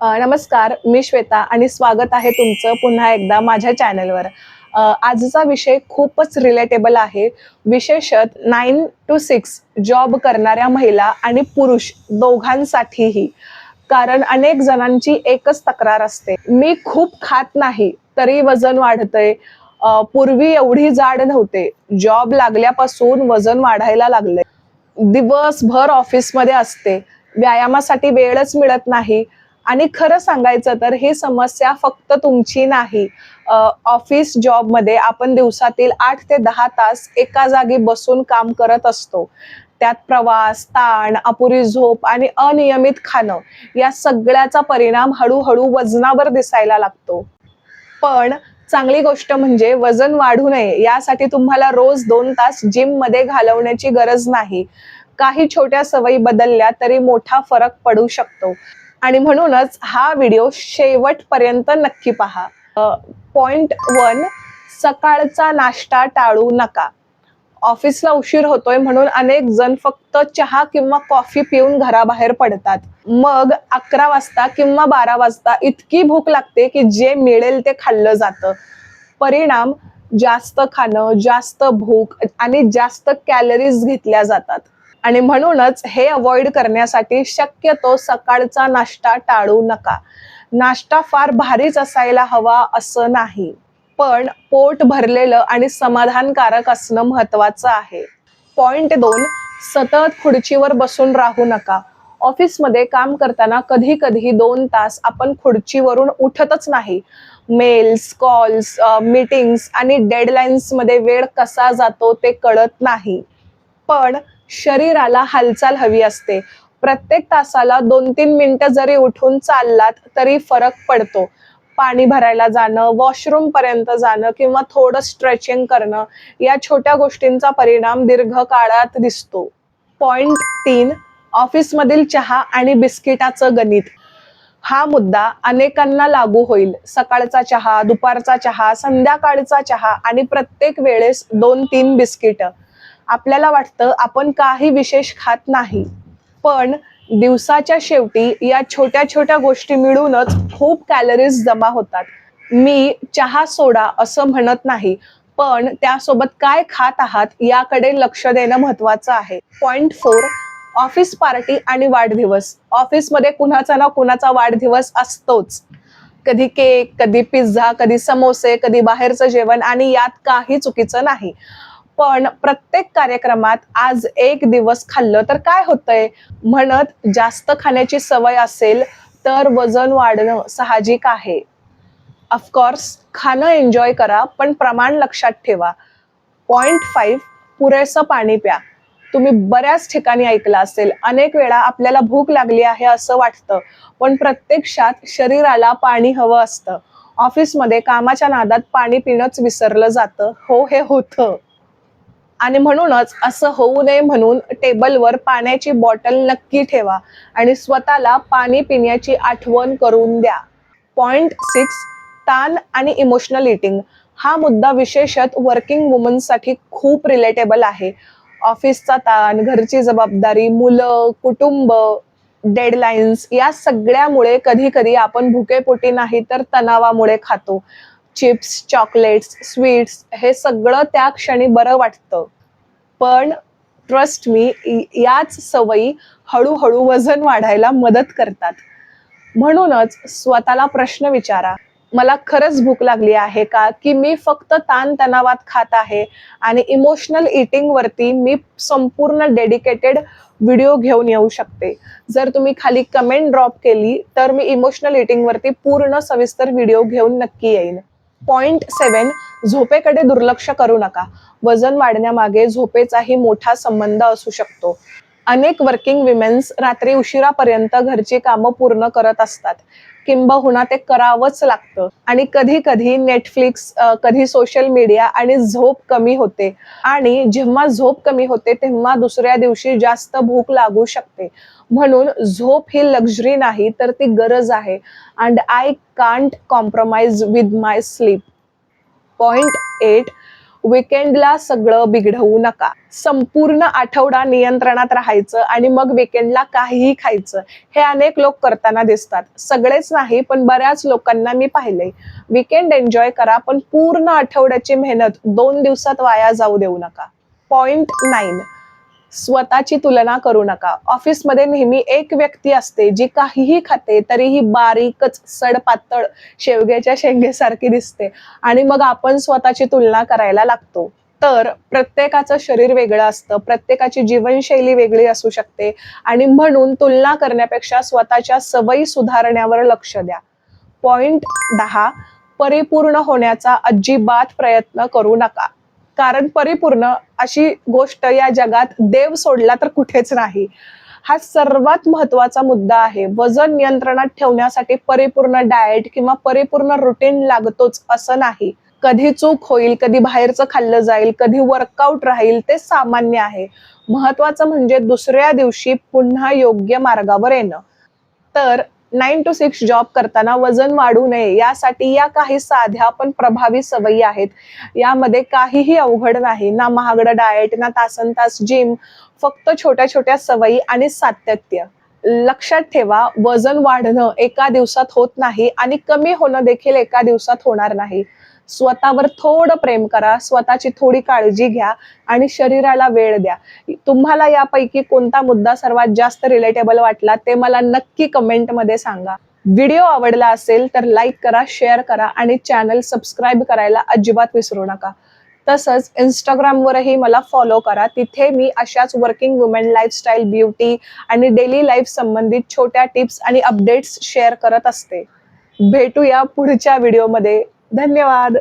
नमस्कार, मी श्वेता आणि स्वागत आहे तुमचं पुन्हा एकदा माझ्या चॅनलवर. आजचा विषय खूपच रिलेटेबल आहे. विशेषत 9 to 6 जॉब करणाऱ्या महिला आणि पुरुष दोघांसाठीही. कारण अनेक जणांची एकच तक्रार असते, मी खूप खात नाही तरी वजन वाढतंय. पूर्वी एवढी जाड नव्हते, जॉब लागल्यापासून वजन वाढायला लागलंय. दिवसभर ऑफिसमध्ये असते, व्यायामासाठी वेळच मिळत नाही. आणि खरं सांगायचं तर ही समस्या फक्त तुमची नाही. ऑफिस जॉबमध्ये आपण दिवसातील 8 ते 10 तास एका जागी बसून काम करत असतो. त्यात प्रवास, ताण, अपुरी झोप आणि अनियमित खाणं या सगळ्याचा परिणाम हळूहळू वजनावर दिसायला लागतो. पण चांगली गोष्ट म्हणजे वजन वाढू नये यासाठी तुम्हाला रोज 2 तास जिम मध्ये घालवण्याची गरज नाही. काही छोट्या सवयी बदलल्या तरी मोठा फरक पडू शकतो. आणि म्हणूनच हा व्हिडिओ शेवटपर्यंत नक्की पहा. पॉइंट 1, सकाळचा नाश्ता टाळू नका. ऑफिसला उशीर होतोय म्हणून अनेक जण फक्त चहा किंवा कॉफी पिऊन घराबाहेर पडतात. मग 11 वाजता किंवा 12 वाजता इतकी भूक लागते की जे मिळेल ते खाल्लं जातं. परिणाम जास्त खाणं, जास्त भूक आणि जास्त कॅलरीज घेतल्या जातात. आणि म्हणूनच हे अवॉइड करण्यासाठी शक्यतो सकाळचा नाश्ता टाळू नका. नाश्ता फार भारीच असायला हवा असं नाही, पण पोट भरलेलं आणि समाधानकारक असणं महत्वाचं आहे. पॉइंट 2, सतत खुर्चीवर बसून राहू नका. ऑफिसमध्ये काम करताना कधी कधी 2 तास आपण खुर्चीवरून उठतच नाही. मेल्स, कॉल्स, मीटिंग्स आणि डेडलाईन्स मध्ये वेळ कसा जातो ते कळत नाही. पण शरीराला हालचाल हवी असते. प्रत्येक तासाला 2-3 मिनिटं जरी उठून चाललात तरी फरक पडतो. पाणी भरायला जाणं, वॉशरूम पर्यंत जाणं किंवा थोडं स्ट्रेचिंग करणं या छोट्या गोष्टींचा परिणाम दीर्घकाळात दिसतो. पॉइंट 3, ऑफिसमधील चहा आणि बिस्किटाचं गणित. हा मुद्दा अनेकांना लागू होईल. सकाळचा चहा, दुपारचा चहा, संध्याकाळचा चहा आणि प्रत्येक वेळेस 2-3 बिस्किट. आपल्याला वाटतं आपण काही विशेष खात नाही, पण दिवसाच्या शेवटी या छोट्या छोट्या गोष्टी मिळूनच खूप कॅलरीज जमा होतात. मी चहा सोडा असं म्हणत नाही, पण त्यासोबत काय खात आहात याकडे लक्ष देणं महत्वाचं आहे. पॉइंट 4, ऑफिस पार्टी आणि वाढदिवस. ऑफिसमध्ये कुणाचा ना कुणाचा वाढदिवस असतोच. कधी केक, कधी पिझ्झा, कधी समोसे, कधी बाहेरचं जेवण आणि यात काही चुकीचं नाही. पण प्रत्येक कार्यक्रमात आज एक दिवस खाल्लं तर काय होतंय म्हणत जास्त खाण्याची सवय असेल तर वजन वाढणं साहजिक आहे. ऑफकोर्स खाणं एन्जॉय करा, पण प्रमाण लक्षात ठेवा. पॉइंट 5, पुरेसं पाणी प्या. तुम्ही बऱ्याच ठिकाणी ऐकलं असेल, अनेक वेळा आपल्याला भूक लागली आहे असं वाटतं, पण प्रत्यक्षात शरीराला पाणी हवं असतं. ऑफिसमध्ये कामाच्या नादात पाणी पिणंच विसरलं जातं. हो, हे होतं. आणि म्हणूनच असं होऊ नये म्हणून टेबलवर पाण्याची बॉटल नक्की ठेवा आणि स्वतःला पाणी पिण्याची आठवण करून द्या. पॉइंट 6, ताण आणि इमोशनल इटिंग. हा मुद्दा विशेषत वर्किंग वुमनसाठी खूप रिलेटेबल आहे. ऑफिसचा ताण, घरची जबाबदारी, मुलं, कुटुंब, डेडलाईन्स या सगळ्यामुळे कधी कधी आपण भुकेपोटी नाही तर तणावामुळे खातो. चिप्स, चॉकलेट्स, स्वीट्स हे सगळं त्या क्षणी बरं वाटतं, पण ट्रस्ट मी, याच सवयी हळूहळू वजन वाढायला मदत करतात. म्हणूनच स्वतःला प्रश्न विचारा, मला खरंच भूक लागली आहे का, की मी फक्त ताणतणावात खात आहे. आणि इमोशनल इटिंग वरती मी संपूर्ण डेडिकेटेड व्हिडिओ घेऊन येऊ शकते. जर तुम्ही खाली कमेंट ड्रॉप केली तर मी इमोशनल इटिंग वरती पूर्ण सविस्तर व्हिडिओ घेऊन नक्की येईन. पॉइंट 7, झोपेकडे दुर्लक्ष करू नका. वजन वाढण्यामागे झोपेचाही मोठा संबंध असू शकतो. अनेक वर्किंग विमेन्स रात्री उशिरापर्यंत घरची कामं पूर्ण करत असतात, किंबहुना ते करावंच लागतं. आणि कधी कधी नेटफ्लिक्स, कधी सोशल मीडिया आणि झोप कमी होते. आणि जेव्हा झोप कमी होते तेव्हा दुसऱ्या दिवशी जास्त भूक लागू शकते. म्हणून झोप ही लक्झरी नाही तर ती गरज आहे. And I can't compromise with my sleep. Point 8, विकेंडला सगळं बिघडवू नका. संपूर्ण आठवडा नियंत्रणात राहायचं आणि मग विकेंडला काहीही खायचं, हे अनेक लोक करताना दिसतात. सगळेच नाही, पण बऱ्याच लोकांना मी पाहिलंय. विकेंड एन्जॉय करा, पण पूर्ण आठवड्याची मेहनत 2 दिवसात वाया जाऊ देऊ नका. पॉइंट 9, स्वतःची तुलना करू नका. ऑफिसमध्ये नेहमी एक व्यक्ती असते जी काहीही खाते तरीही बारीकच सडपातळ शेवग्याच्या शेंगेसारखी दिसते आणि मग आपण स्वतःची तुलना करायला लागतो. तर प्रत्येकाचं शरीर वेगळं असतं, प्रत्येकाची जीवनशैली वेगळी असू शकते आणि म्हणून तुलना करण्यापेक्षा स्वतःच्या सवयी सुधारण्यावर लक्ष द्या. पॉइंट 10, परिपूर्ण होण्याचा अजिबात प्रयत्न करू नका. कारण परिपूर्ण अशी गोष्ट या जगात देव सोडला तर कुठेच नाही. हा सर्वात महत्वाचा मुद्दा आहे. वजन नियंत्रणात ठेवण्यासाठी परिपूर्ण डाएट किंवा परिपूर्ण रुटीन लागतोच असं नाही. कधी चूक होईल, कधी बाहेरचं खाल्लं जाईल, कधी वर्कआउट राहील, ते सामान्य आहे. महत्वाचं म्हणजे दुसऱ्या दिवशी पुन्हा योग्य मार्गावर येणं. तर 9 to 6 जॉब करताना वजन वाढू नये यासाठी या काही साध्या पण प्रभावी सवयी आहेत. यामध्ये काहीही अवघड नाही, ना महागडं डाएट, ना तासनतास जिम, फक्त छोट्या छोट्या सवयी आणि सातत्य. लक्षात ठेवा, वजन वाढणं एका दिवसात होत नाही आणि कमी होणं देखील एका दिवसात होणार नाही. स्वतःवर थोडं प्रेम करा, स्वतःची थोडी काळजी घ्या आणि शरीराला वेळ द्या. तुम्हाला यापैकी कोणता मुद्दा सर्वात जास्त रिलेटेबल वाटला ते मला नक्की कमेंटमध्ये सांगा. व्हिडिओ आवडला असेल तर लाईक करा, शेअर करा आणि चॅनल सबस्क्राईब करायला अजिबात विसरू नका. तसंच इंस्टाग्रामवरही मला फॉलो करा. तिथे मी अशाच वर्किंग वुमेन लाईफस्टाईल, ब्युटी आणि डेली लाईफ संबंधित छोट्या टिप्स आणि अपडेट्स शेअर करत असते. भेटूया पुढच्या व्हिडिओमध्ये. धन्यवाद.